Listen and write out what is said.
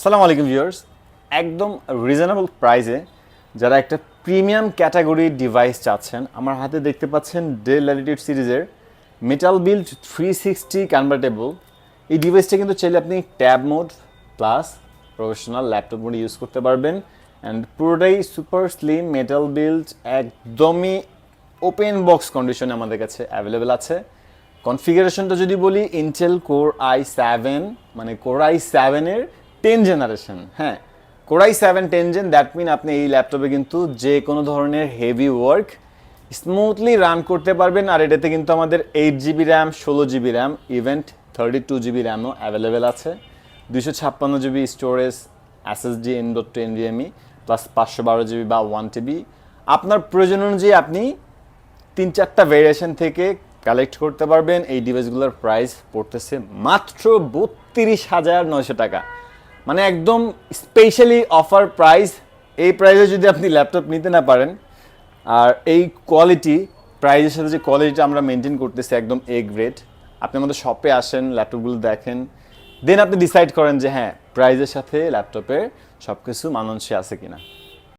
আসসালামু আলাইকুম ভিউয়ার্স, একদম রিজনেবল প্রাইসে যারা একটা প্রিমিয়াম ক্যাটাগরির ডিভাইস চাচ্ছেন, আমার হাতে দেখতে পাচ্ছেন ডেল ল্যাটিটিউড সিরিজের মেটাল বিল্ড 360 কনভার্টেবল। এই ডিভাইসটা কিন্তু চাইলে আপনি tab mode plus professional laptop মোডে ইউজ করতে পারবেন। অ্যান্ড পুরোটাই সুপার স্লিম মেটাল বিল্ড, একদমই ওপেন বক্স কন্ডিশনে আমাদের কাছে অ্যাভেলেবেল আছে। কনফিগারেশনটা যদি বলি, ইন্টেল কোর i7, মানে কোর i7-এর 10 জেনারেশন। হ্যাঁ, core i7 10 gen, that mean আপনি এই ল্যাপটপে কিন্তু যে কোনো ধরনের হেভি ওয়ার্ক স্মুথলি রান করতে পারবেন। আর এটাতে কিন্তু আমাদের 8 GB RAM, 16 GB RAM, even 32 GB র্যামও অ্যাভেলেবেল আছে। 256 GB storage, SSD M.2 NVMe plus 512 GB বা 1 TB। আপনার প্রয়োজন অনুযায়ী আপনি 3-4টা ভেরিয়েশন থেকে কালেক্ট করতে পারবেন। এই ডিভাইসগুলোর প্রাইস পড়তেছে মাত্র 32,900 টাকা, মানে একদম স্পেশালি অফার প্রাইস। এই প্রাইসে যদি আপনি ল্যাপটপ নিতে না পারেন, আর এই কোয়ালিটি প্রাইসের সাথে যে কোয়ালিটিটা আমরা মেনটেন করতেছি একদম এ গ্রেড, আপনি আমাদের শপে আসেন, ল্যাপটপগুলো দেখেন, দেন আপনি ডিসাইড করেন যে হ্যাঁ, প্রাইসের সাথে ল্যাপটপের সব কিছু মানানসই আছে কিনা।